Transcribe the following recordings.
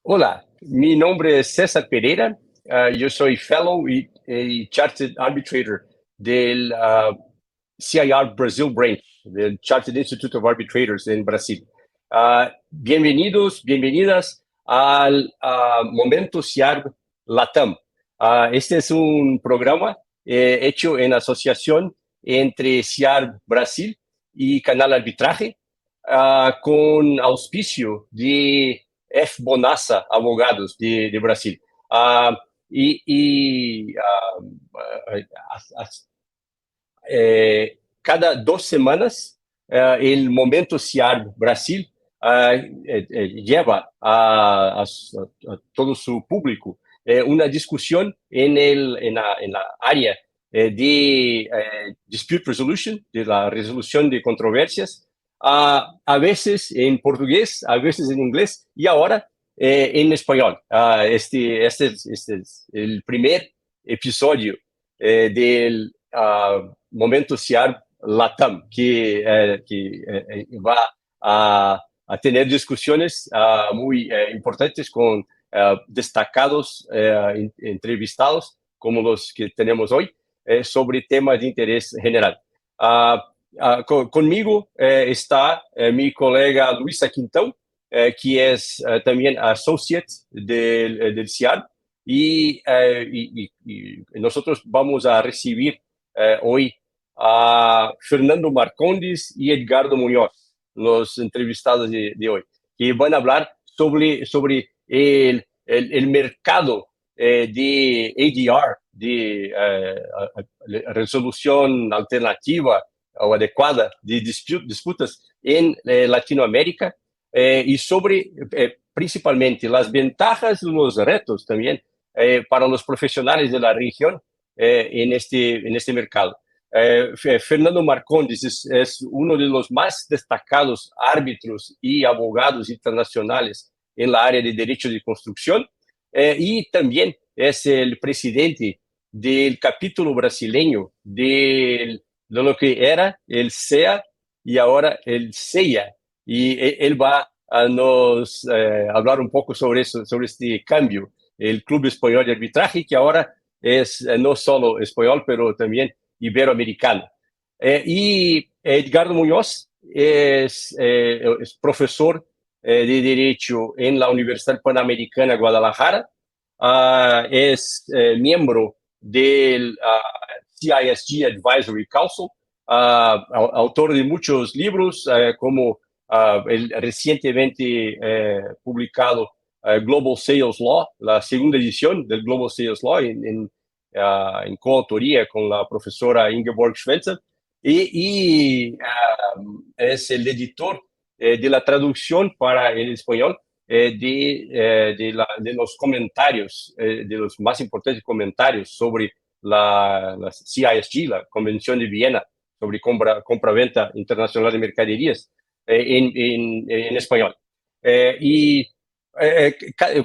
Hola, mi nombre es César Pereira. Yo soy fellow y chartered arbitrator del CIR Brazil Branch, del Chartered Institute of Arbitrators en Brasil. Bienvenidos, bienvenidas al Momento CIARB LATAM. Este es un programa hecho en asociación entre CIARB Brasil y Canal Arbitraje, con auspicio de F. Bonassa, abogados de Brasil. Uh, y y cada 2 semanas, el Momento CIARB Brasil lleva a todo su público una discusión en la área de dispute resolution, de la resolución de controversias, a veces en portugués, a veces en inglés y ahora en español. Este es el primer episodio del Momento CIARB LATAM, que va a tener discusiones muy importantes con destacados entrevistados como los que tenemos hoy sobre temas de interés general. Conmigo está mi colega Luisa Quintão, que es también associate del CIARB, y nosotros vamos a recibir hoy a Fernando Marcondes y Edgardo Muñoz, los entrevistados de hoy, que van a hablar sobre el mercado de ADR, de resolución alternativa o adecuada de disputas en Latinoamérica, y sobre principalmente las ventajas y los retos también para los profesionales de la región en este mercado. Fernando Marcondes es uno de los más destacados árbitros y abogados internacionales en la área de derecho de construcción, y también es el presidente del capítulo brasileño de lo que era el CEA y ahora el CEIA, y él va a nos hablar un poco sobre eso, sobre este cambio, el Club Español de Arbitraje, que ahora es no solo español, pero también iberoamericano. Y Edgardo Muñoz es profesor de Derecho en la Universidad Panamericana de Guadalajara, es miembro del CISG Advisory Council, autor de muchos libros, como el recientemente publicado Global Sales Law, la segunda edición del Global Sales Law en coautoría con la profesora Ingeborg Schwenzer, y es el editor de la traducción para el español de los comentarios, de los más importantes comentarios sobre la CISG, la Convención de Viena sobre compra-venta internacional de mercaderías, en español. Y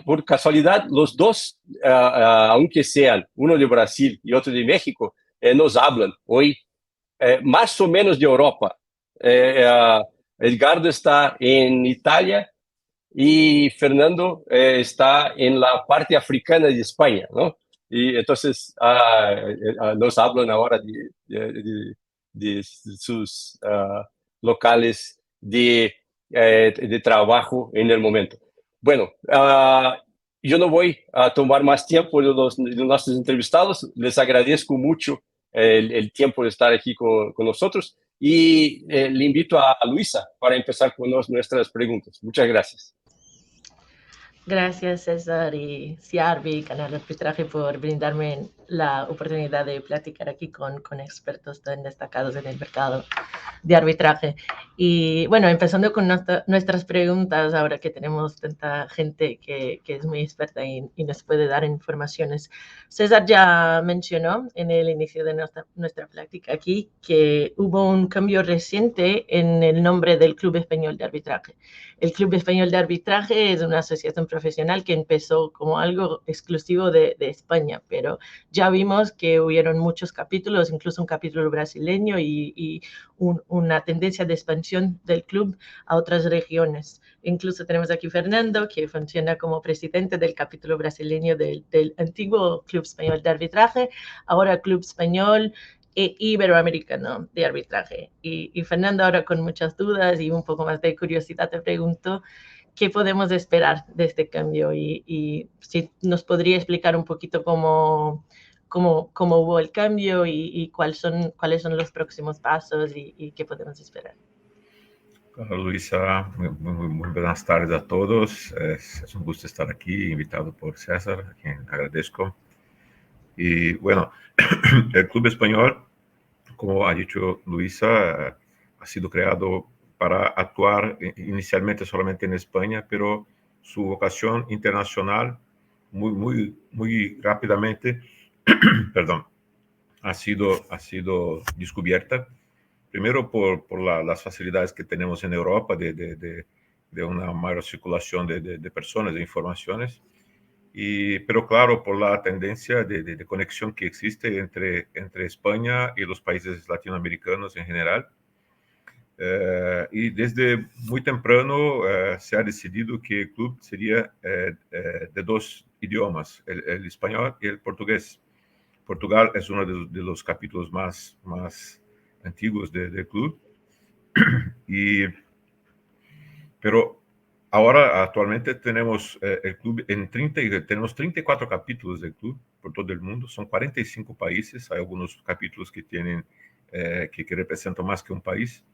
por casualidad, los dos, aunque sean uno de Brasil y otro de México, nos hablan hoy más o menos de Europa. Edgardo está en Italia y Fernando está en la parte africana de España, ¿no? Y entonces nos hablan ahora de sus locales de trabajo en el momento. Bueno, yo no voy a tomar más tiempo de nuestros entrevistados. Les agradezco mucho el tiempo de estar aquí con nosotros, y le invito a Luisa para empezar con nuestras preguntas. Muchas gracias. Gracias, César y CIARB y Canal Arbitraje por brindarme la oportunidad de platicar aquí con expertos tan destacados en el mercado de arbitraje. Y bueno, empezando con nuestras preguntas, ahora que tenemos tanta gente que es muy experta y nos puede dar informaciones. César ya mencionó en el inicio de nuestra plática aquí que hubo un cambio reciente en el nombre del Club Español de Arbitraje. El Club Español de Arbitraje es una asociación profesional que empezó como algo exclusivo de España, pero ya vimos que hubieron muchos capítulos, incluso un capítulo brasileño y una tendencia de expansión del club a otras regiones. Incluso tenemos aquí Fernando, que funciona como presidente del capítulo brasileño del antiguo Club Español de Arbitraje, ahora Club Español Iberoamericano de Arbitraje. Y Fernando, ahora con muchas dudas y un poco más de curiosidad, te pregunto, ¿qué podemos esperar de este cambio? Y si nos podría explicar un poquito cómo hubo el cambio y cuáles son los próximos pasos y qué podemos esperar. Hola Luisa, muy buenas tardes a todos. Es un gusto estar aquí, invitado por César, a quien agradezco. Y bueno, el Club Español, como ha dicho Luisa, ha sido creado para actuar inicialmente solamente en España, pero su vocación internacional muy rápidamente, perdón, ha sido descubierta. Primero por las facilidades que tenemos en Europa de una mayor circulación de personas, de informaciones, pero claro, por la tendencia de conexión que existe entre España y los países latinoamericanos en general. Y desde muy temprano se ha decidido que el club sería de dos idiomas, el español y el portugués. Portugal es uno de los capítulos más antiguos del club. Pero ahora, actualmente, tenemos el club tenemos 34 capítulos del club por todo el mundo, son 45 países, hay algunos capítulos que tienen, que representan más que un país.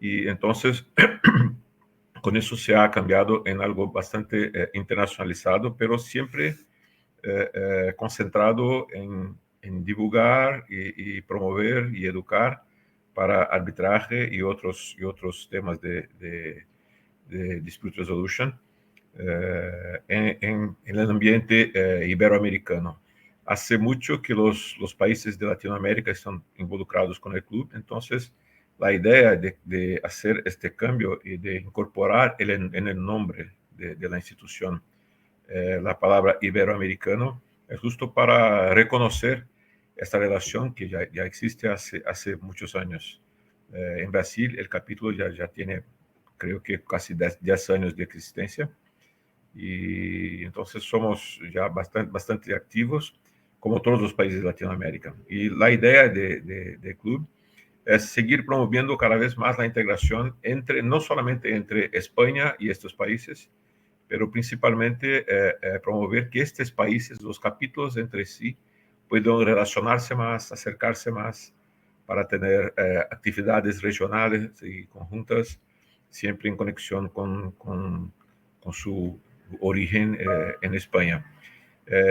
Y entonces, con eso se ha cambiado en algo bastante internacionalizado, pero siempre concentrado en divulgar y promover y educar para arbitraje y otros temas de dispute resolution en el ambiente iberoamericano. Hace mucho que los países de Latinoamérica están involucrados con el club, entonces la idea de hacer este cambio y de incorporar en el nombre de la institución la palabra iberoamericano es justo para reconocer esta relación que ya existe hace muchos años. En Brasil el capítulo ya tiene, creo que casi 10 años de existencia, y entonces somos ya bastante activos, como todos los países de Latinoamérica. Y la idea del club es seguir promoviendo cada vez más la integración no solamente entre España y estos países, pero principalmente promover que estos países, los capítulos entre sí, puedan relacionarse más, acercarse más, para tener actividades regionales y conjuntas, siempre en conexión con su origen en España.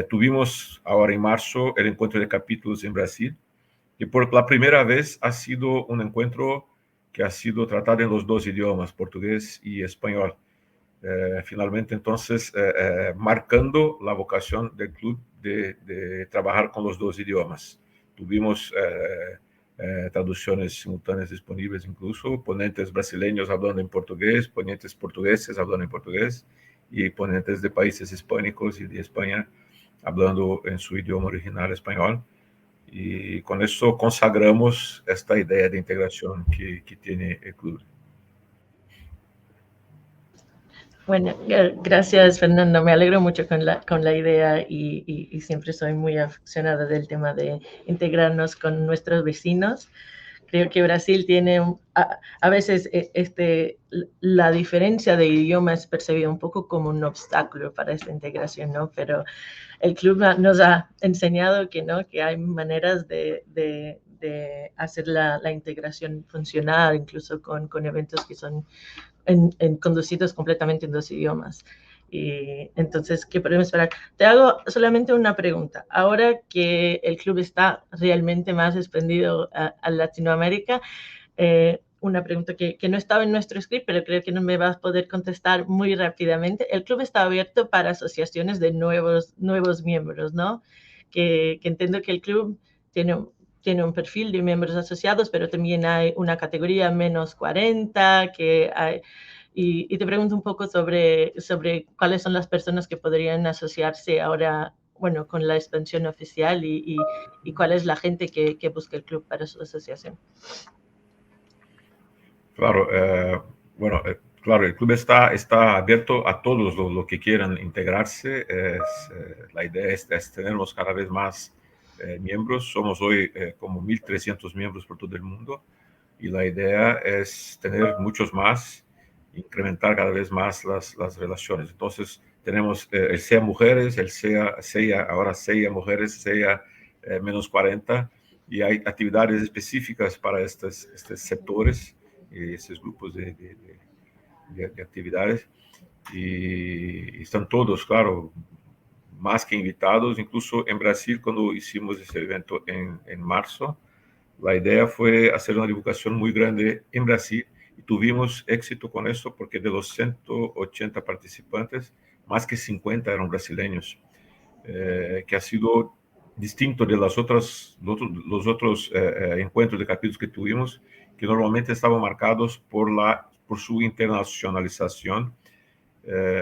Tuvimos ahora en marzo el encuentro de capítulos en Brasil, y por la primera vez ha sido un encuentro que ha sido tratado en los dos idiomas, portugués y español. Finalmente, entonces, marcando la vocación del club de trabajar con los dos idiomas. Tuvimos traducciones simultáneas disponibles, incluso ponentes brasileños hablando en portugués, ponentes portugueses hablando en portugués, y ponentes de países hispánicos y de España hablando en su idioma original español. Y con eso consagramos esta idea de integración que tiene el club. Bueno, gracias Fernando, me alegro mucho con la idea y siempre soy muy aficionada del tema de integrarnos con nuestros vecinos. Creo que Brasil tiene, a veces la diferencia de idioma es percibida un poco como un obstáculo para esta integración, ¿no? Pero el club nos ha enseñado que no, que hay maneras de hacer la integración funcionar, incluso con eventos que son conducidos completamente en dos idiomas. Y entonces, ¿qué podemos esperar? Te hago solamente una pregunta. Ahora que el club está realmente más expandido a Latinoamérica, una pregunta que no estaba en nuestro script, pero creo que no me vas a poder contestar muy rápidamente. El club está abierto para asociaciones de nuevos miembros, ¿no? Que entiendo que el club tiene un perfil de miembros asociados, pero también hay una categoría menos 40, Y te pregunto un poco sobre cuáles son las personas que podrían asociarse ahora, bueno, con la expansión oficial y cuál es la gente que busca el club para su asociación. Claro, bueno, claro, el club está abierto a todos los que quieran integrarse. La idea es tenerlos cada vez más miembros. Somos hoy como 1.300 miembros por todo el mundo y la idea es tener muchos más, incrementar cada vez más las relaciones. Entonces, tenemos el SEA Mujeres, el SEA, ahora SEA Mujeres, SEA menos 40, y hay actividades específicas para estos sectores, esos grupos de actividades, y están todos, claro, más que invitados. Incluso en Brasil, cuando hicimos ese evento en marzo, la idea fue hacer una divulgación muy grande en Brasil y tuvimos éxito con eso porque de los 180 participantes, más que 50 eran brasileños, que ha sido distinto de los otros encuentros de capítulos que tuvimos, que normalmente estaban marcados por su internacionalización.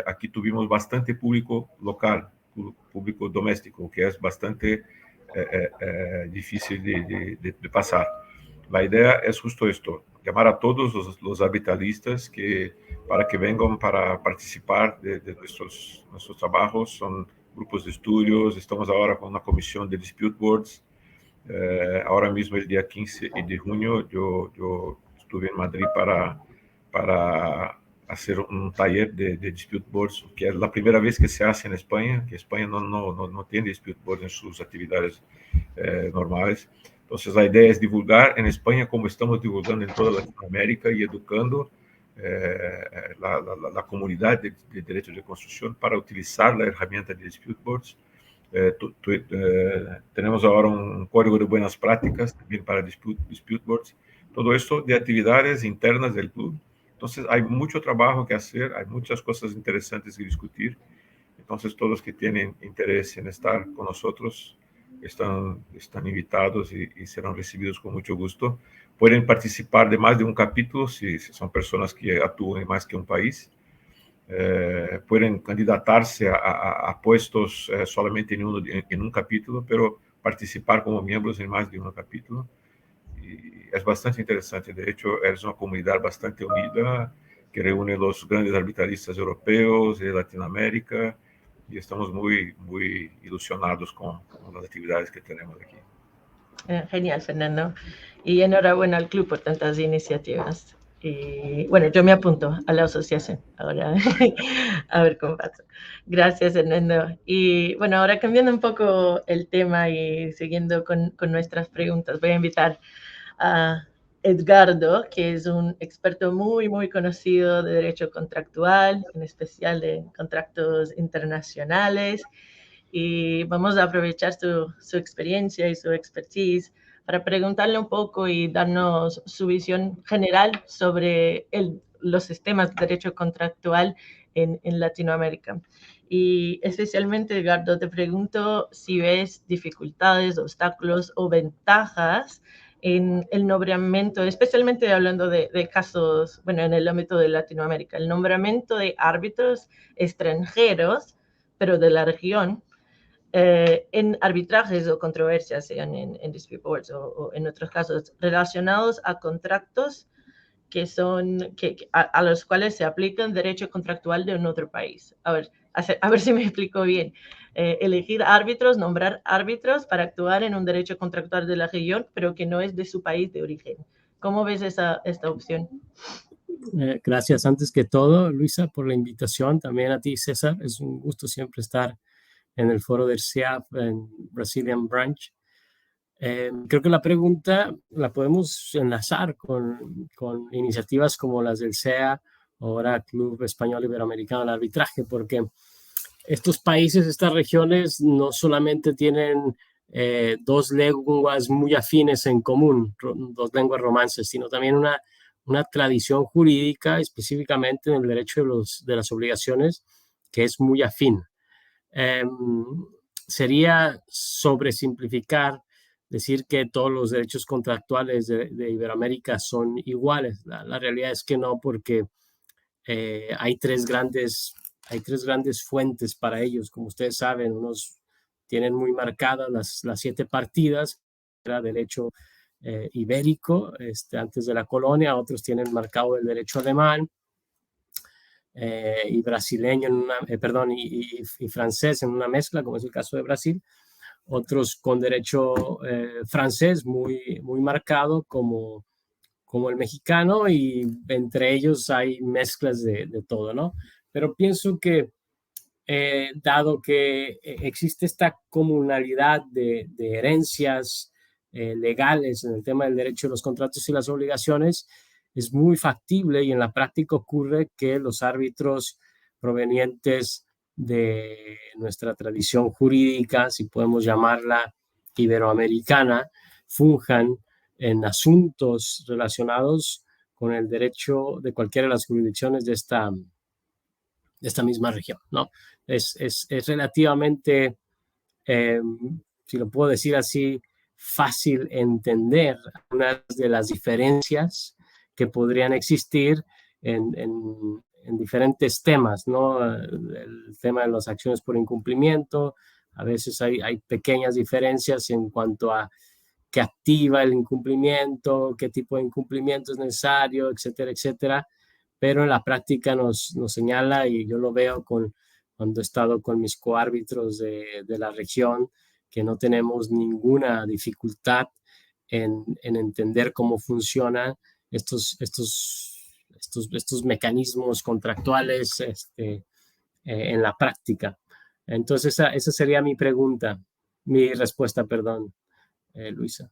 Aquí tuvimos bastante público local, público doméstico, que es bastante difícil de pasar. La idea es justo esto, llamar a todos los arbitralistas para que vengan para participar de nuestros trabajos. Son grupos de estudios, estamos ahora con una comisión de dispute boards. Ahora mismo, el día 15 de junio, yo estuve en Madrid para hacer un taller de dispute boards, que es la primera vez que se hace en España, que España no tiene dispute boards en sus actividades normales. Entonces, la idea es divulgar en España como estamos divulgando en toda Latinoamérica y educando la comunidad de derechos de construcción para utilizar la herramienta de dispute boards. Tenemos ahora un código de buenas prácticas también para dispute boards. Todo esto de actividades internas del club. Entonces, hay mucho trabajo que hacer, hay muchas cosas interesantes que discutir. Entonces, todos los que tienen interés en estar con nosotros están invitados y serán recibidos con mucho gusto. Pueden participar de más de un capítulo si son personas que actúan en más que un país. Pueden candidatarse a puestos solamente en un capítulo, pero participar como miembros en más de un capítulo. Y es bastante interesante. De hecho, es una comunidad bastante unida que reúne los grandes arbitralistas europeos de Latinoamérica, y estamos muy ilusionados con las actividades que tenemos aquí. Genial, Fernando. Y enhorabuena al club por tantas iniciativas. Y bueno, yo me apunto a la asociación ahora, a ver cómo pasa. Gracias, Fernando. Y bueno, ahora cambiando un poco el tema y siguiendo con nuestras preguntas, voy a invitar a Edgardo, que es un experto muy conocido de derecho contractual, en especial de contratos internacionales. Y vamos a aprovechar su experiencia y su expertise para preguntarle un poco y darnos su visión general sobre los sistemas de derecho contractual en Latinoamérica. Y especialmente, Edgardo, te pregunto si ves dificultades, obstáculos o ventajas en el nombramiento, especialmente hablando de casos, bueno, en el ámbito de Latinoamérica, el nombramiento de árbitros extranjeros, pero de la región, en arbitrajes o controversias, sean en dispute boards o en otros casos, relacionados a contratos a los cuales se aplica el derecho contractual de un otro país. A ver si me explico bien. Elegir árbitros, nombrar árbitros para actuar en un derecho contractual de la región, pero que no es de su país de origen. ¿Cómo ves esta opción? Gracias antes que todo, Luisa, por la invitación. También a ti, César. Es un gusto siempre estar en el foro del SEA en Brazilian Branch. Creo que la pregunta la podemos enlazar con iniciativas como las del SEA, ahora Club Español Iberoamericano de Arbitraje, porque estos países, estas regiones, no solamente tienen dos lenguas muy afines en común, dos lenguas romances, sino también una tradición jurídica, específicamente en el derecho de las obligaciones, que es muy afín. Sería sobresimplificar decir que todos los derechos contractuales de Iberoamérica son iguales. La realidad es que no, porque hay tres grandes fuentes para ellos. Como ustedes saben, unos tienen muy marcadas las 7 partidas, era derecho ibérico, antes de la colonia, otros tienen marcado el derecho alemán, y brasileño, y francés en una mezcla, como es el caso de Brasil. Otros con derecho francés muy, muy marcado, como el mexicano, y entre ellos hay mezclas de todo, ¿no? Pero pienso que, dado que existe esta comunalidad de herencias legales en el tema del derecho de los contratos y las obligaciones, es muy factible y en la práctica ocurre que los árbitros provenientes de nuestra tradición jurídica, si podemos llamarla iberoamericana, funjan en asuntos relacionados con el derecho de cualquiera de las jurisdicciones de esta misma región, ¿no? Es relativamente, si lo puedo decir así, fácil entender algunas de las diferencias que podrían existir en diferentes temas, ¿no? El tema de las acciones por incumplimiento, a veces hay pequeñas diferencias en cuanto a qué activa el incumplimiento, qué tipo de incumplimiento es necesario, etcétera, etcétera. Pero en la práctica nos señala, y yo lo veo cuando he estado con mis coárbitros de la región, que no tenemos ninguna dificultad en entender cómo funcionan estos mecanismos contractuales en la práctica. Entonces, esa sería mi respuesta, perdón, Luisa.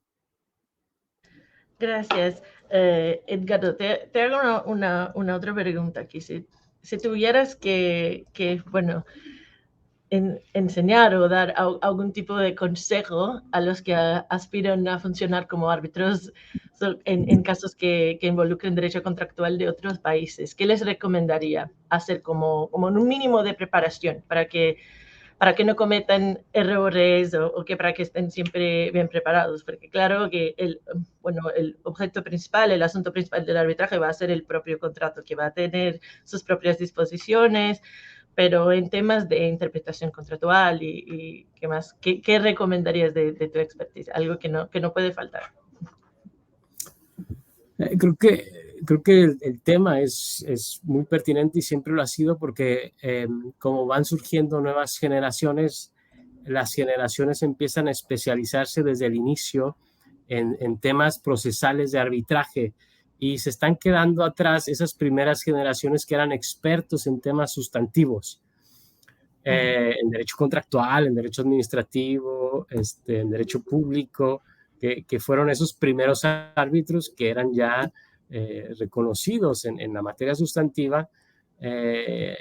Gracias. Edgardo, te hago una otra pregunta aquí. Si tuvieras que bueno, enseñar o dar algún tipo de consejo a los que aspiran a funcionar como árbitros en casos que involucren derecho contractual de otros países, ¿qué les recomendaría hacer como un mínimo de preparación para que no cometan errores o que para que estén siempre bien preparados? Porque claro que el objeto principal, el asunto principal del arbitraje va a ser el propio contrato, que va a tener sus propias disposiciones, pero en temas de interpretación contractual y qué más, ¿qué recomendarías de tu expertise? Algo que no puede faltar. Creo que el tema es muy pertinente y siempre lo ha sido, porque como van surgiendo nuevas generaciones, las generaciones empiezan a especializarse desde el inicio en temas procesales de arbitraje, y se están quedando atrás esas primeras generaciones que eran expertos en temas sustantivos, en derecho contractual, en derecho administrativo, en derecho público, que fueron esos primeros árbitros que eran ya reconocidos en la materia sustantiva,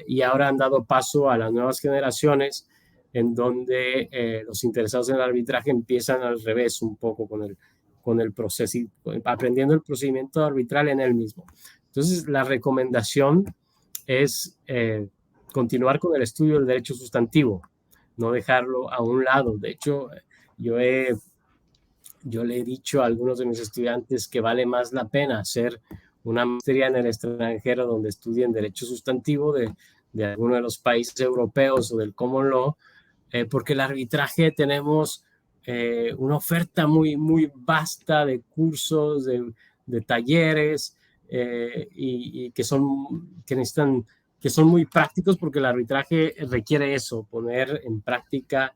y ahora han dado paso a las nuevas generaciones, en donde los interesados en el arbitraje empiezan al revés un poco con el proceso, aprendiendo el procedimiento arbitral en él mismo. Entonces, la recomendación es continuar con el estudio del derecho sustantivo, no dejarlo a un lado. De hecho, yo le he dicho a algunos de mis estudiantes que vale más la pena hacer una maestría en el extranjero donde estudien derecho sustantivo de alguno de los países europeos o del common law, porque el arbitraje tenemos una oferta muy, muy vasta de cursos, de talleres, y que son muy prácticos, porque el arbitraje requiere eso, poner en práctica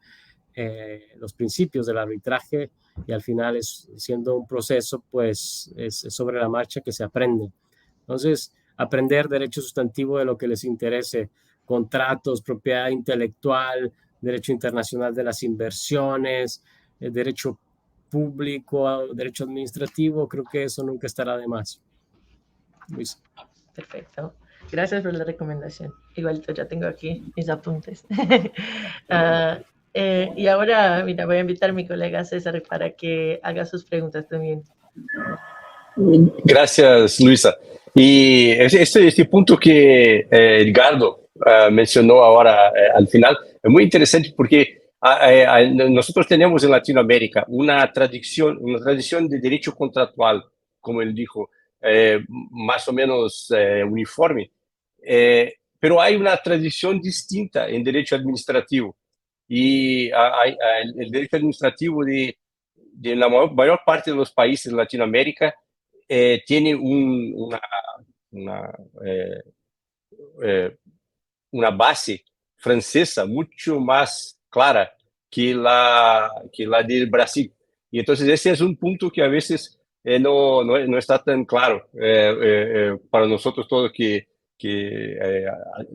los principios del arbitraje, y al final siendo un proceso, pues es sobre la marcha que se aprende. Entonces, aprender derecho sustantivo de lo que les interese: contratos, propiedad intelectual, derecho internacional de las inversiones, derecho público, derecho administrativo. Creo que eso nunca estará de más. Luis. Perfecto. Gracias por la recomendación. Igualito ya tengo aquí mis apuntes. Y ahora, mira, voy a invitar a mi colega César para que haga sus preguntas también. Gracias, Luisa. Y este punto que Edgardo mencionó ahora al final es muy interesante, porque nosotros tenemos en Latinoamérica una tradición de derecho contractual, como él dijo, más o menos uniforme. pero hay una tradición distinta en derecho administrativo. Y el derecho administrativo de la mayor parte de los países de Latinoamérica tiene una, eh, eh, una base francesa mucho más clara que la del Brasil. Y entonces ese es un punto que a veces no está tan claro para nosotros todos que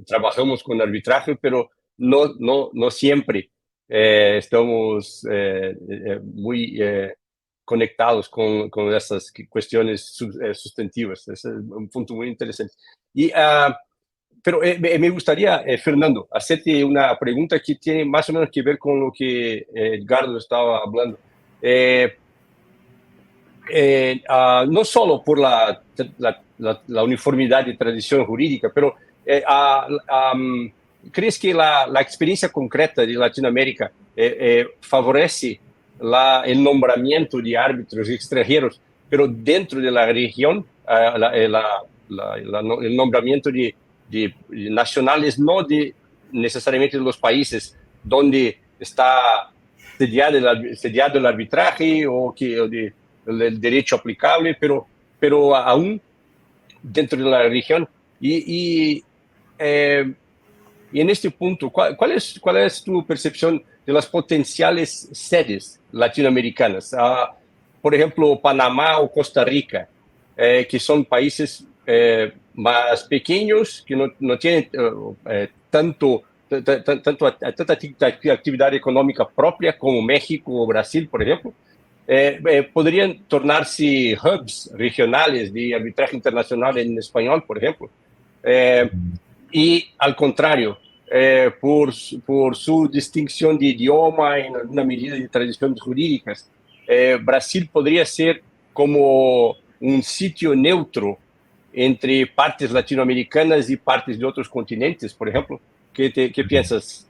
trabajamos con arbitraje, pero no siempre estamos muy conectados con esas cuestiones sustantivas. Ese es un punto muy interesante. Y pero me gustaría, Fernando, hacerte una pregunta que tiene más o menos que ver con lo que Edgardo estaba hablando. No solo por la uniformidad de tradición jurídica, pero ¿crees que la experiencia concreta de Latinoamérica favorece el nombramiento de árbitros extranjeros, pero dentro de la región, el nombramiento de nacionales, no de necesariamente de los países donde está sediado el arbitraje o el derecho aplicable, pero aún dentro de la región? Y en este punto, ¿cuál es tu percepción de las potenciales sedes latinoamericanas? Por ejemplo, Panamá o Costa Rica, que son países más pequeños, que no tienen tanta actividad económica propia como México o Brasil, por ejemplo. Podrían tornarse hubs regionales de arbitraje internacional en español, por ejemplo. Y al contrario, por su distinción de idioma, en alguna medida de tradiciones jurídicas, Brasil podría ser como un sitio neutro entre partes latinoamericanas y partes de otros continentes, por ejemplo. ¿Qué piensas?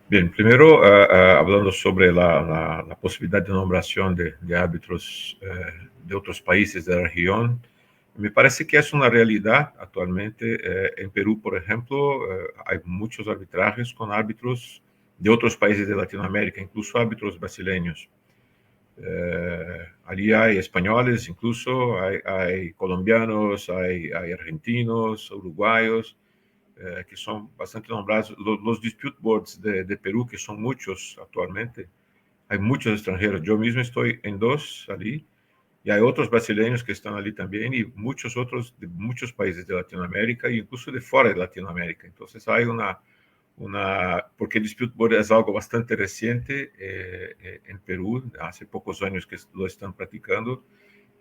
Bien, primero hablando sobre la posibilidad de nombración de árbitros de otros países de la región, me parece que es una realidad actualmente. En Perú, por ejemplo, hay muchos arbitrajes con árbitros de otros países de Latinoamérica, incluso árbitros brasileños. Allí hay españoles, incluso hay colombianos, hay argentinos, uruguayos, que son bastante nombrados. Los dispute boards de Perú, que son muchos actualmente, hay muchos extranjeros. Yo mismo estoy en dos allí, y hay otros brasileños que están allí también, y muchos otros de muchos países de Latinoamérica, e incluso de fuera de Latinoamérica. Entonces hay porque el dispute board es algo bastante reciente en Perú, hace pocos años que lo están practicando,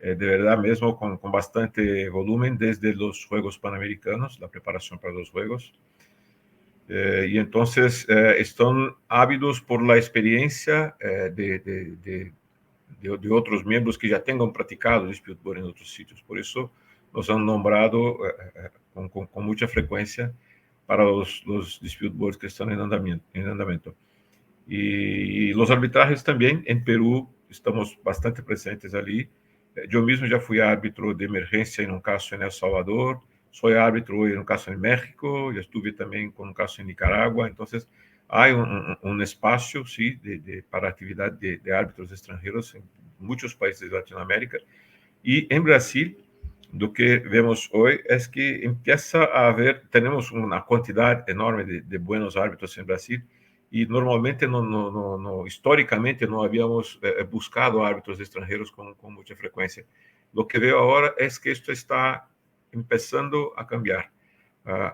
de verdad mismo con bastante volumen desde los Juegos Panamericanos, la preparación para los Juegos. Y entonces están ávidos por la experiencia de otros miembros que ya tengan practicado dispute board en otros sitios. Por eso nos han nombrado con mucha frecuencia para los dispute boards que están en andamiento. Y los arbitrajes también. En Perú estamos bastante presentes allí. Yo mismo ya fui árbitro de emergencia en un caso en El Salvador, soy árbitro hoy en un caso en México, ya estuve también con un caso en Nicaragua. Entonces hay un espacio, sí, para actividad de árbitros extranjeros en muchos países de Latinoamérica. Y en Brasil, lo que vemos hoy es que empieza a haber, tenemos una cantidad enorme de buenos árbitros en Brasil, y normalmente históricamente no habíamos buscado árbitros extranjeros con mucha frecuencia. Lo que veo ahora es que esto está empezando a cambiar.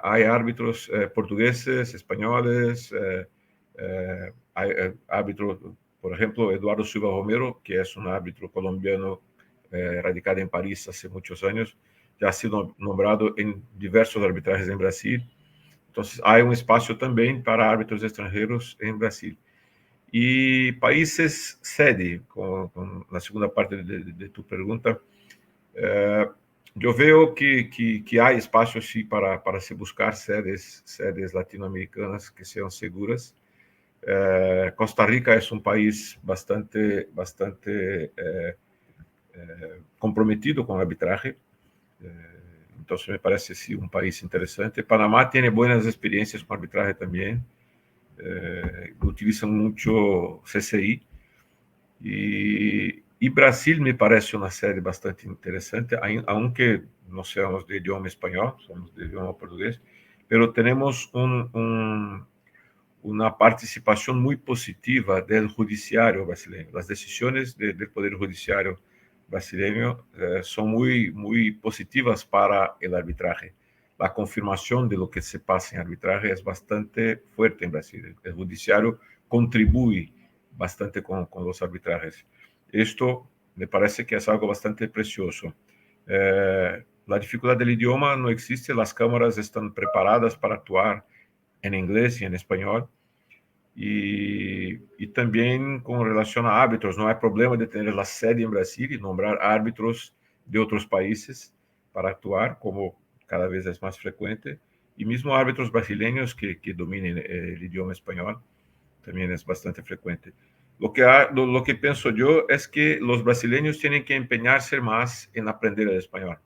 Hay árbitros portugueses, españoles, hay árbitros, por ejemplo, Eduardo Silva Romero, que es un árbitro colombiano radicado en París hace muchos años, ya ha sido nombrado en diversos arbitrajes en Brasil. Entonces, hay un espacio también para árbitros extranjeros en Brasil. Y países sede, con la segunda parte de tu pregunta, yo veo que hay espacio sí para se buscar sedes latinoamericanas que sean seguras. Costa Rica es un país bastante comprometido con el arbitraje. entonces me parece sí un país interesante. Panamá tiene buenas experiencias con arbitraje también, utilizan mucho CCI, y Brasil me parece una sede bastante interesante, aunque no seamos de idioma español, somos de idioma portugués, pero tenemos una participación muy positiva del judiciario brasileño. Las decisiones del Poder Judiciario brasileño son muy positivas para el arbitraje. La confirmación de lo que se pasa en arbitraje es bastante fuerte en Brasil. El judiciario contribuye bastante con los arbitrajes. Esto me parece que es algo bastante precioso. La dificultad del idioma no existe, las cámaras están preparadas para actuar en inglés y en español. Y también con relación a árbitros, no hay problema de tener la sede en Brasil y nombrar árbitros de otros países para actuar, como cada vez es más frecuente. Y mismo árbitros brasileños que dominen el idioma español, también es bastante frecuente. Lo que pienso yo es que los brasileños tienen que empeñarse más en aprender el español,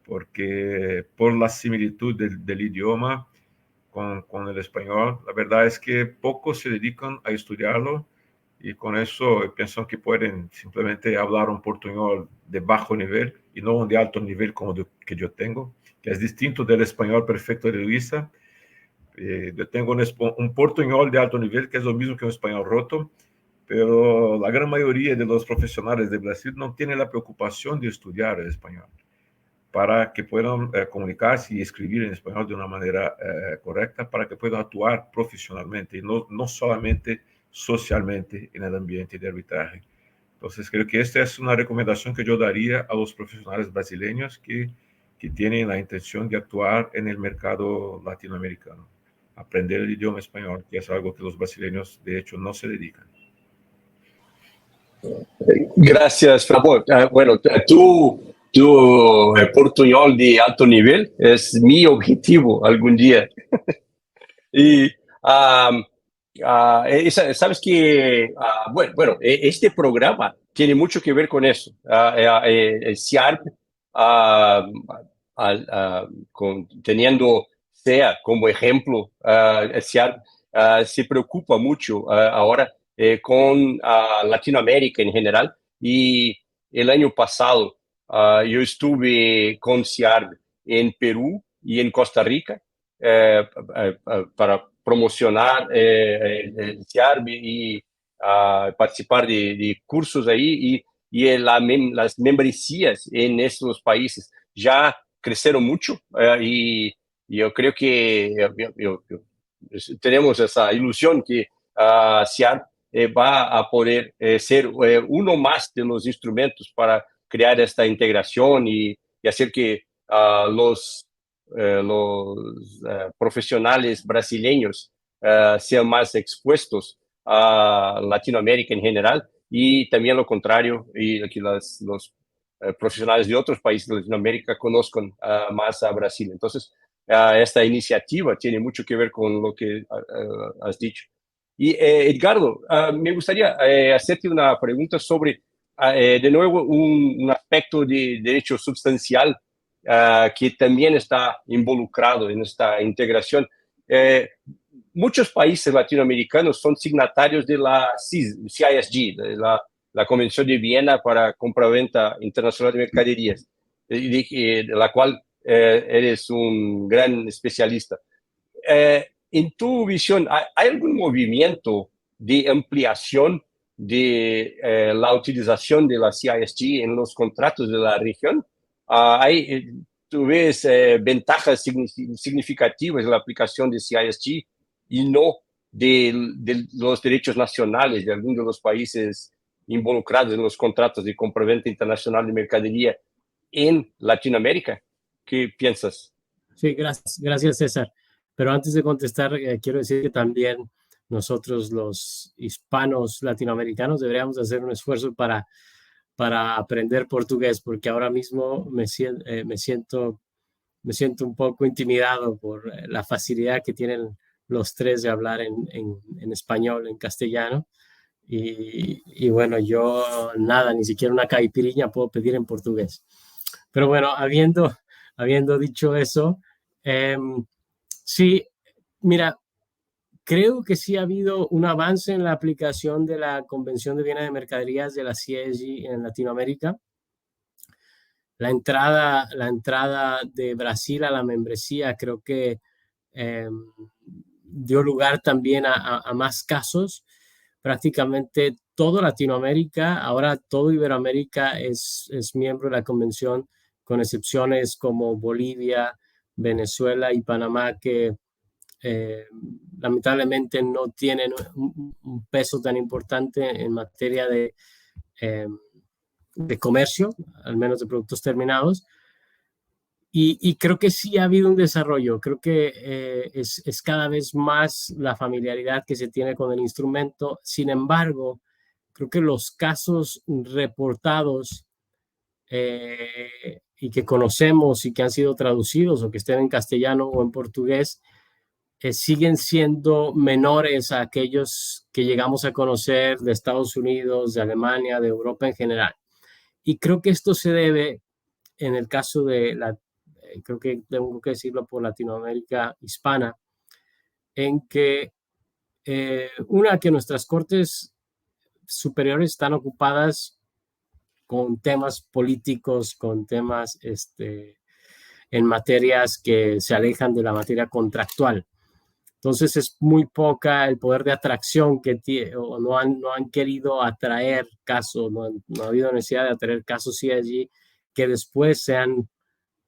porque por la similitud del idioma con el español, la verdad es que pocos se dedican a estudiarlo, y con eso piensan que pueden simplemente hablar un portuñol de bajo nivel y no un de alto nivel como que yo tengo, que es distinto del español perfecto de Luisa. Yo tengo un portuñol de alto nivel que es lo mismo que un español roto, pero la gran mayoría de los profesionales de Brasil no tienen la preocupación de estudiar el español para que puedan comunicarse y escribir en español de una manera correcta, para que puedan actuar profesionalmente y no solamente socialmente en el ambiente de arbitraje. Entonces, creo que esta es una recomendación que yo daría a los profesionales brasileños que tienen la intención de actuar en el mercado latinoamericano. Aprender el idioma español, que es algo que los brasileños, de hecho, no se dedican. Gracias, Fabio. Bueno, tu portuñol de alto nivel es mi objetivo algún día. Y sabes que, bueno, este programa tiene mucho que ver con eso. SIARP, teniendo SEA como ejemplo, SIARP se preocupa mucho ahora con Latinoamérica en general. Y el año pasado yo estuve con SIARP en Perú y en Costa Rica para promocionar el SIARP y participar de cursos ahí, y las membresías en estos países ya crecieron mucho, y yo creo que tenemos esa ilusión que SIARP va a poder ser uno más de los instrumentos para crear esta integración y hacer que los profesionales brasileños sean más expuestos a Latinoamérica en general, y también lo contrario, y que los profesionales de otros países de Latinoamérica conozcan más a Brasil. Entonces, esta iniciativa tiene mucho que ver con lo que has dicho. Y Edgardo, me gustaría hacerte una pregunta sobre, de nuevo, un aspecto de derecho substancial que también está involucrado en esta integración. Muchos países latinoamericanos son signatarios de la CISG, de la Convención de Viena para Compraventa Internacional de Mercaderías, de la cual eres un gran especialista. En tu visión, ¿hay algún movimiento de ampliación de la utilización de la CISG en los contratos de la región? ¿Tú ves ventajas significativas de la aplicación de CISG y no de los derechos nacionales de algunos de los países involucrados en los contratos de compraventa internacional de mercadería en Latinoamérica? ¿Qué piensas? Sí, gracias César. Pero antes de contestar, quiero decir que también nosotros los hispanos latinoamericanos deberíamos hacer un esfuerzo para aprender portugués, porque ahora mismo me siento un poco intimidado por la facilidad que tienen los tres de hablar en español, en castellano. Y bueno, yo nada, ni siquiera una caipiriña puedo pedir en portugués. Pero bueno, habiendo dicho eso, sí, mira, creo que sí ha habido un avance en la aplicación de la Convención de Bienes de Mercaderías de la CIEG en Latinoamérica. La entrada de Brasil a la membresía creo que dio lugar también a más casos. Prácticamente todo Latinoamérica, ahora todo Iberoamérica es miembro de la convención, con excepciones como Bolivia, Venezuela y Panamá, que lamentablemente no tienen un peso tan importante en materia de comercio, al menos de productos terminados. Y creo que sí ha habido un desarrollo, creo que es cada vez más la familiaridad que se tiene con el instrumento. Sin embargo, creo que los casos reportados y que conocemos y que han sido traducidos o que estén en castellano o en portugués, siguen siendo menores a aquellos que llegamos a conocer de Estados Unidos, de Alemania, de Europa en general. Y creo que esto se debe, en el caso de creo que tengo que decirlo por Latinoamérica hispana, en que que nuestras cortes superiores están ocupadas con temas políticos, con temas en materias que se alejan de la materia contractual. Entonces es muy poca el poder de atracción que tiene, o no han querido atraer casos, no ha habido necesidad de atraer casos sí allí que después sean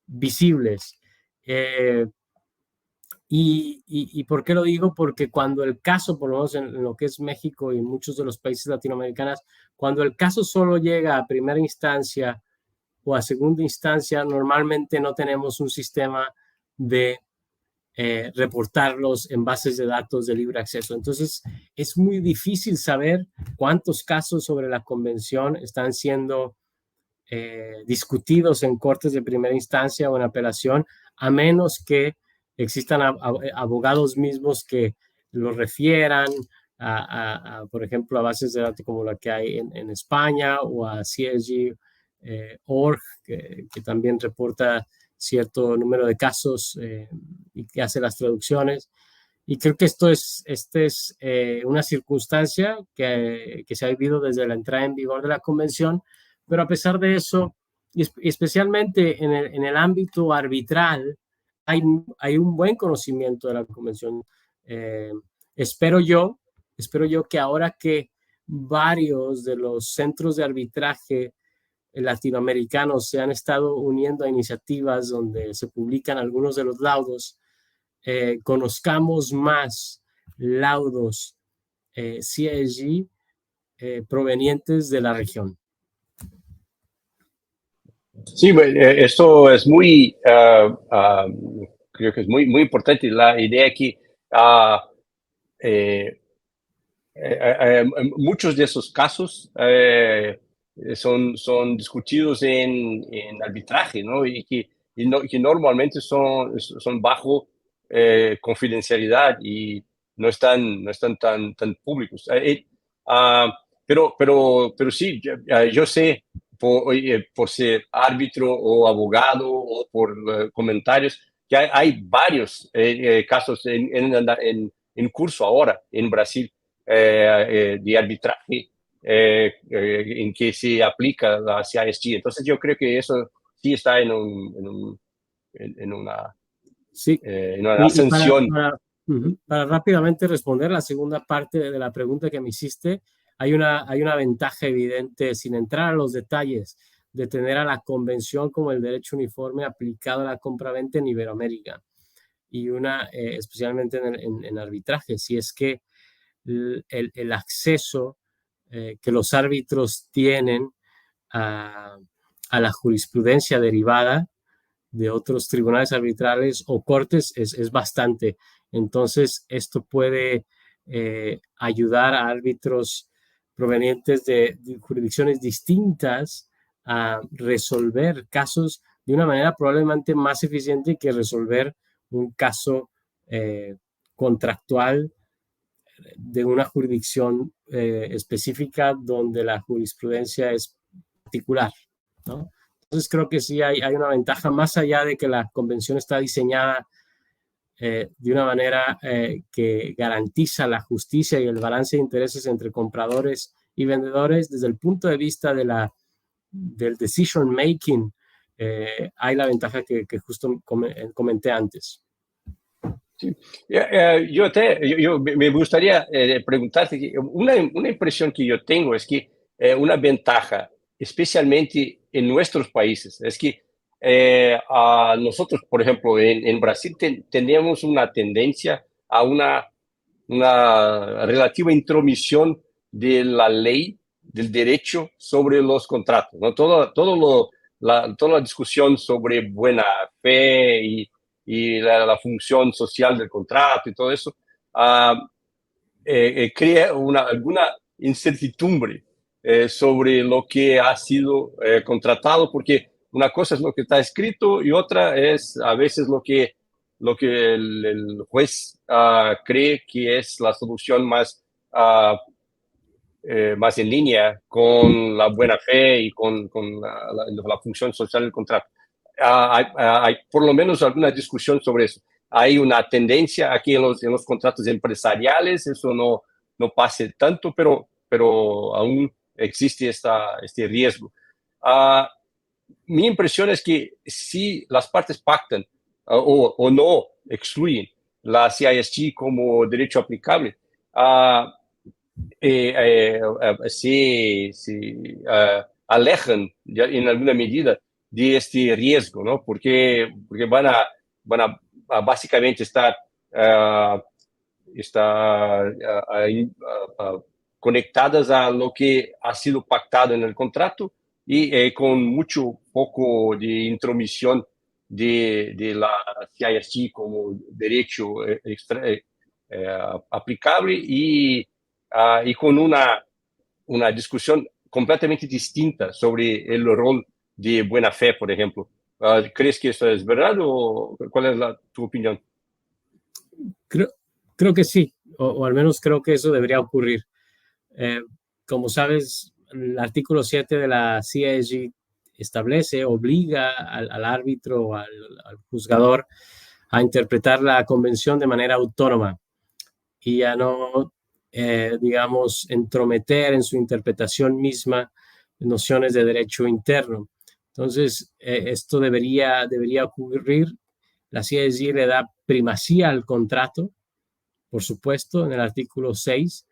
visibles. ¿Y por qué lo digo? Porque cuando el caso, por lo menos en lo que es México y muchos de los países latinoamericanos, cuando el caso solo llega a primera instancia o a segunda instancia, normalmente no tenemos un sistema de reportarlos en bases de datos de libre acceso. Entonces, es muy difícil saber cuántos casos sobre la convención están siendo discutidos en cortes de primera instancia o en apelación, a menos que existan abogados mismos que lo refieran por ejemplo, a bases de datos como la que hay en España, o a CSG.org, que también reporta cierto número de casos y que hace las traducciones. Y creo que esta es una circunstancia que se ha vivido desde la entrada en vigor de la convención, pero a pesar de eso, y especialmente en el ámbito arbitral, hay un buen conocimiento de la convención. Espero yo que ahora que varios de los centros de arbitraje latinoamericanos se han estado uniendo a iniciativas donde se publican algunos de los laudos, conozcamos más laudos CIEG provenientes de la región. Sí, esto es creo que es muy importante la idea que muchos de esos casos son discutidos en arbitraje, ¿no? Que normalmente son bajo confidencialidad y no están tan públicos. Pero sí, yo sé por ser árbitro o abogado o por comentarios que hay varios casos en curso ahora en Brasil de arbitraje en que se aplica la CISG. Entonces yo creo que eso sí está en una sí. En una ascensión. Para rápidamente responder la segunda parte de la pregunta que me hiciste, hay una ventaja evidente, sin entrar a los detalles, de tener a la convención como el derecho uniforme aplicado a la compraventa en Iberoamérica, y especialmente en arbitraje, si es que el acceso que los árbitros tienen a la jurisprudencia derivada de otros tribunales arbitrales o cortes es bastante. Entonces, esto puede ayudar a árbitros provenientes de jurisdicciones distintas a resolver casos de una manera probablemente más eficiente que resolver un caso contractual de una jurisdicción específica donde la jurisprudencia es particular, ¿no? Entonces creo que sí hay una ventaja más allá de que la convención está diseñada de una manera que garantiza la justicia y el balance de intereses entre compradores y vendedores. Desde el punto de vista del decision making, hay la ventaja que justo comenté antes. Sí. Me gustaría preguntarte, que una impresión que yo tengo es que una ventaja, especialmente en nuestros países, es que a nosotros, por ejemplo, en Brasil tenemos una tendencia a una relativa intromisión de la ley, del derecho sobre los contratos, ¿no? Toda la discusión sobre buena fe y la función social del contrato y todo eso, crea alguna incertidumbre sobre lo que ha sido contratado, porque una cosa es lo que está escrito y otra es a veces lo que el juez cree que es la solución más en línea con la buena fe y con la función social del contrato. Hay por lo menos alguna discusión sobre eso. Hay una tendencia aquí en los contratos empresariales, eso no pase tanto, pero aún existe este riesgo. Mi impresión es que si las partes pactan o no excluyen la CISG como derecho aplicable, se alejan en alguna medida de este riesgo, ¿no? Porque van a básicamente estar conectadas a lo que ha sido pactado en el contrato y con mucho poco de intromisión de la CISG como derecho aplicable y con una discusión completamente distinta sobre el rol de buena fe, por ejemplo. ¿Crees que eso es verdad o cuál es tu opinión? Creo que sí, o al menos creo que eso debería ocurrir. Como sabes, el artículo 7 de la CISG obliga al árbitro o al juzgador a interpretar la convención de manera autónoma y a no, digamos, entrometer en su interpretación misma nociones de derecho interno. Entonces, esto debería ocurrir. La CISG le da primacía al contrato, por supuesto, en el artículo 6.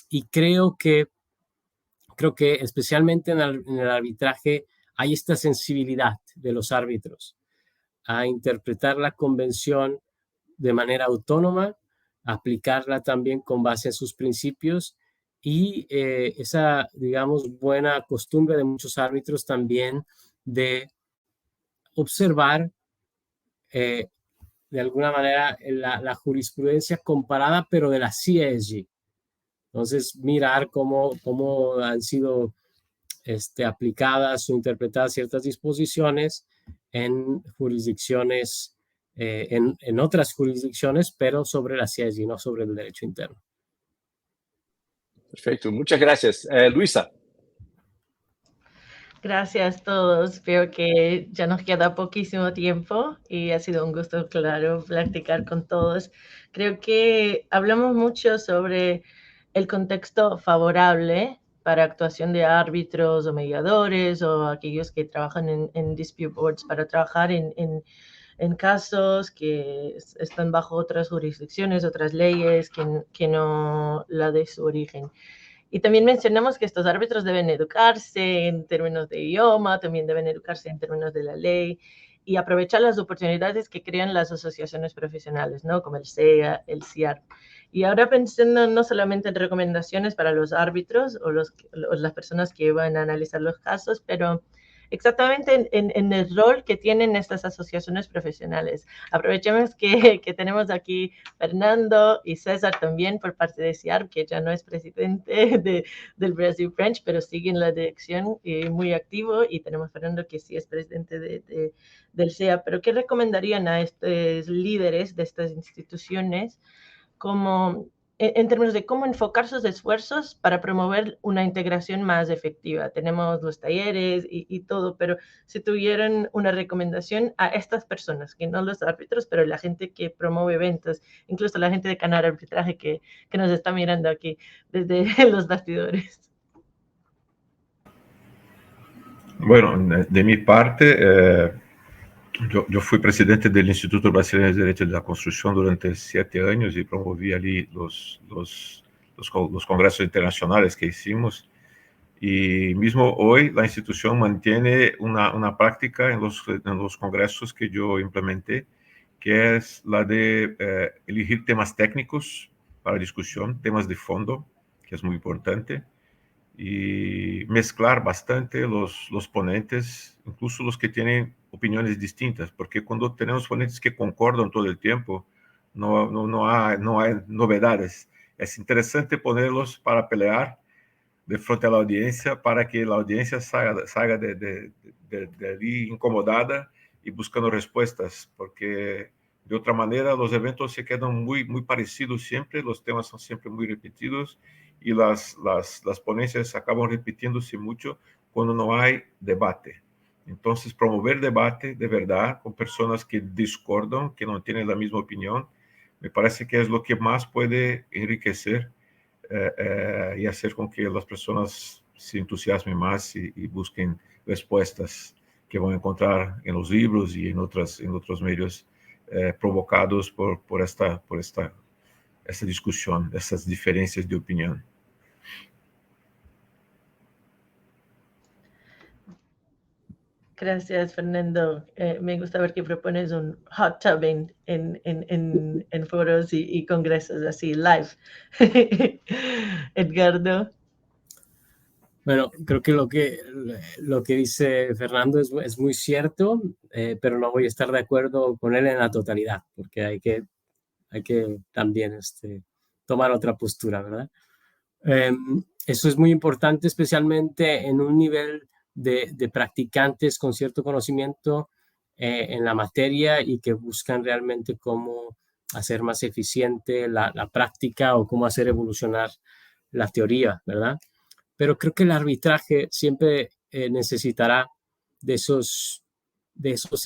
Y creo que especialmente en el arbitraje hay esta sensibilidad de los árbitros a interpretar la convención de manera autónoma, aplicarla también con base en sus principios y esa, digamos, buena costumbre de muchos árbitros también de observar de alguna manera la jurisprudencia comparada, pero de la CISG. Entonces, mirar cómo han sido aplicadas o interpretadas ciertas disposiciones en jurisdicciones, en otras jurisdicciones, pero sobre la CISG, no sobre el derecho interno. Perfecto, muchas gracias. Luisa. Gracias a todos. Veo que ya nos queda poquísimo tiempo y ha sido un gusto, claro, platicar con todos. Creo que hablamos mucho sobre el contexto favorable para actuación de árbitros o mediadores o aquellos que trabajan en dispute boards para trabajar en casos que están bajo otras jurisdicciones, otras leyes que no la de su origen. Y también mencionamos que estos árbitros deben educarse en términos de idioma, también deben educarse en términos de la ley y aprovechar las oportunidades que crean las asociaciones profesionales, ¿no? Como el CEA, el CIAR. Y ahora pensando no solamente en recomendaciones para los árbitros o las personas que van a analizar los casos, pero exactamente en el rol que tienen estas asociaciones profesionales. Aprovechemos que tenemos aquí Fernando y César también por parte de CIAR, que ya no es presidente del Brazil Branch, pero sigue en la dirección muy activo, y tenemos Fernando que sí es presidente del CEA. Pero ¿qué recomendarían a estos líderes de estas instituciones como en términos de cómo enfocar sus esfuerzos para promover una integración más efectiva. Tenemos los talleres y todo, pero si tuvieran una recomendación a estas personas, que no los árbitros, pero la gente que promueve eventos, incluso la gente de Canal Arbitraje que nos está mirando aquí desde los bastidores. Bueno, de mi parte, yo fui presidente del Instituto Brasileño de Derecho de la Construcción durante 7 años y promoví allí los congresos internacionales que hicimos. Y mismo hoy la institución mantiene una práctica en los congresos que yo implementé, que es la de elegir temas técnicos para discusión, temas de fondo, que es muy importante, y mezclar bastante los ponentes, incluso los que tienen opiniones distintas, porque cuando tenemos ponentes que concordan todo el tiempo, no hay novedades. Es interesante ponerlos para pelear de frente a la audiencia, para que la audiencia salga de allí incomodada y buscando respuestas, porque de otra manera los eventos se quedan muy parecidos siempre, los temas son siempre muy repetidos y las ponencias acaban repitiéndose mucho cuando no hay debate. Entonces, promover debate de verdad con personas que discordan, que no tienen la misma opinión, me parece que es lo que más puede enriquecer y hacer con que las personas se entusiasmen más y busquen respuestas que van a encontrar en los libros y en otros medios provocados por esta discusión, estas diferencias de opinión. Gracias, Fernando. Me gusta ver que propones un hot tub en foros y congresos así, live. Edgardo. Bueno, creo que lo que dice Fernando es muy cierto, pero no voy a estar de acuerdo con él en la totalidad, porque hay que también tomar otra postura, ¿verdad? Eso es muy importante, especialmente en un nivel de practicantes con cierto conocimiento en la materia y que buscan realmente cómo hacer más eficiente la práctica o cómo hacer evolucionar la teoría, ¿verdad? Pero creo que el arbitraje siempre necesitará de esos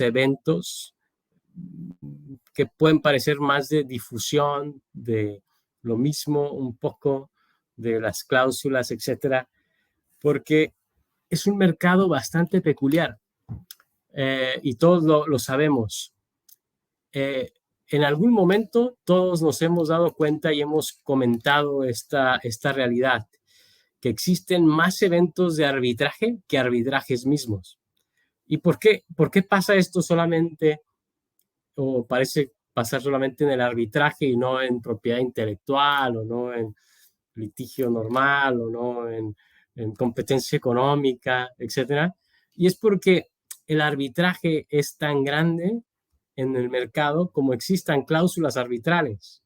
eventos que pueden parecer más de difusión, de lo mismo, un poco de las cláusulas, etcétera, porque es un mercado bastante peculiar y todos lo sabemos. En algún momento todos nos hemos dado cuenta y hemos comentado esta realidad, que existen más eventos de arbitraje que arbitrajes mismos. ¿Y por qué pasa esto solamente, o parece pasar solamente en el arbitraje y no en propiedad intelectual, o no en litigio normal, o no en competencia económica, etcétera? Y es porque el arbitraje es tan grande en el mercado como existan cláusulas arbitrales.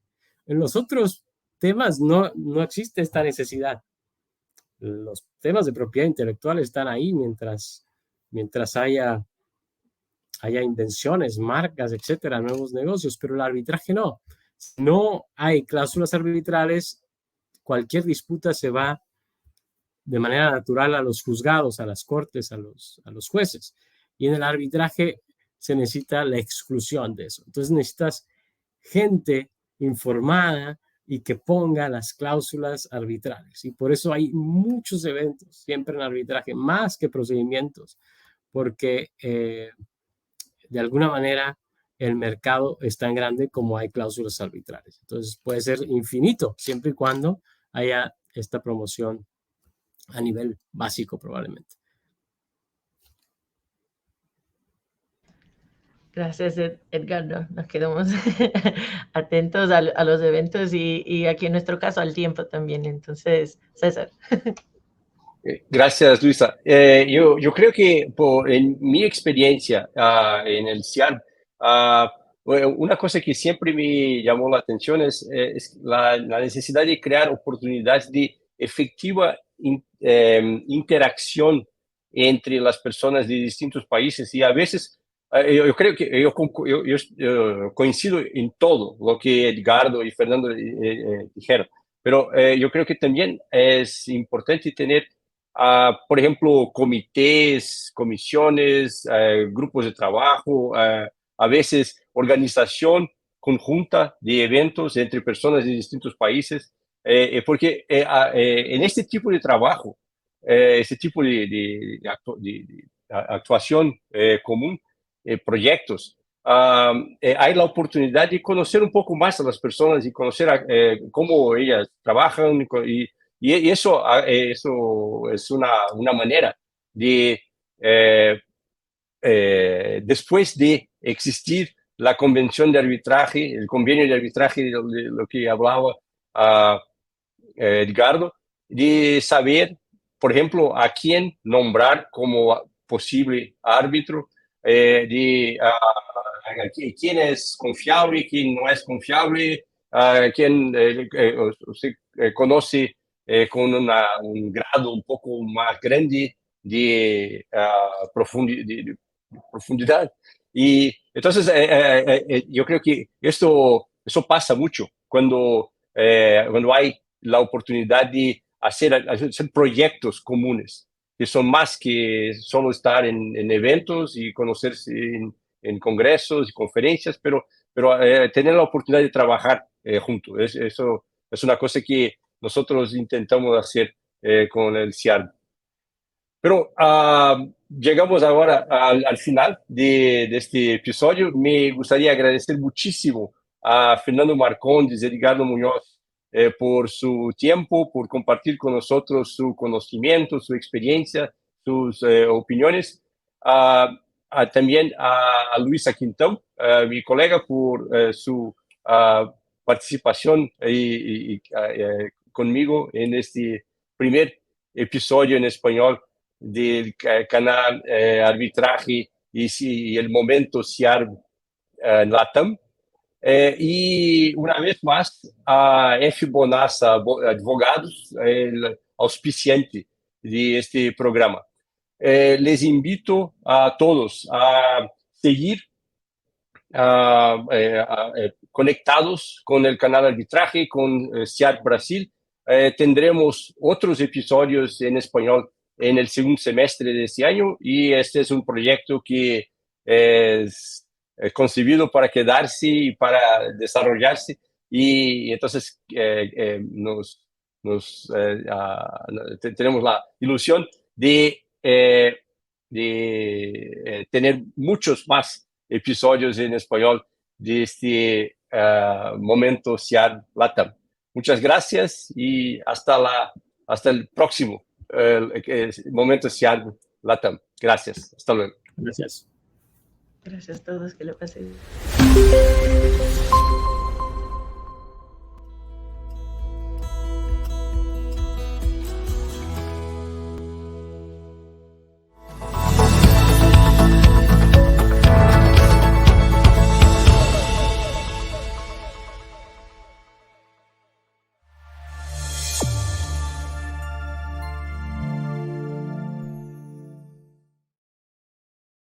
En los otros temas no existe esta necesidad. Los temas de propiedad intelectual están ahí mientras haya invenciones, marcas, etcétera, nuevos negocios, pero el arbitraje no. Si no hay cláusulas arbitrales, cualquier disputa se va de manera natural a los juzgados, a las cortes, a los jueces. Y en el arbitraje se necesita la exclusión de eso. Entonces necesitas gente informada y que ponga las cláusulas arbitrales. Y por eso hay muchos eventos siempre en arbitraje, más que procedimientos, porque de alguna manera el mercado es tan grande como hay cláusulas arbitrales. Entonces puede ser infinito, siempre y cuando haya esta promoción a nivel básico probablemente. Gracias, Edgardo. Nos quedamos atentos a los eventos y aquí en nuestro caso al tiempo también. Entonces, César. Gracias, Luisa. Yo creo que en mi experiencia en el CIARB, una cosa que siempre me llamó la atención es la necesidad de crear oportunidades de efectiva interacción entre las personas de distintos países y a veces yo creo que yo coincido en todo lo que Edgardo y Fernando dijeron, pero yo creo que también es importante tener, por ejemplo, comités, comisiones, grupos de trabajo, a veces organización conjunta de eventos entre personas de distintos países, porque en este tipo de trabajo, este tipo de actuación común, proyectos, hay la oportunidad de conocer un poco más a las personas y conocer cómo ellas trabajan y eso, eso es una manera de, después de existir la convención de arbitraje, el convenio de arbitraje de lo que hablaba Edgardo, de saber, por ejemplo, a quién nombrar como posible árbitro, de quién es confiable, quién no es confiable, quién usted conoce con un grado un poco más grande de, profundidad. Y entonces yo creo que eso pasa mucho cuando hay la oportunidad de hacer proyectos comunes, que son más que solo estar en eventos y conocerse en congresos y conferencias, pero tener la oportunidad de trabajar juntos. Eso es una cosa que nosotros intentamos hacer con el CIARB. Pero llegamos ahora al final de este episodio. Me gustaría agradecer muchísimo a Fernando Marcondes, Edgardo Muñoz, por su tiempo, por compartir con nosotros su conocimiento, su experiencia, sus opiniones. También a Luisa Quintão, mi colega, por su participación conmigo en este primer episodio en español del canal Arbitraje y el Momento CIARB LATAM. Y una vez más a F. Bonassa Advogados, el auspiciante de este programa. Les invito a todos a seguir conectados con el canal Arbitraje, con CIARB Brasil. Tendremos otros episodios en español en el segundo semestre de este año y este es un proyecto que es concebido para quedarse y para desarrollarse y entonces tenemos la ilusión de tener muchos más episodios en español de este Momento CIARB LATAM. Muchas gracias y hasta el próximo Momento CIARB LATAM. Gracias. Hasta luego. Gracias. Gracias a todos, que lo pasen.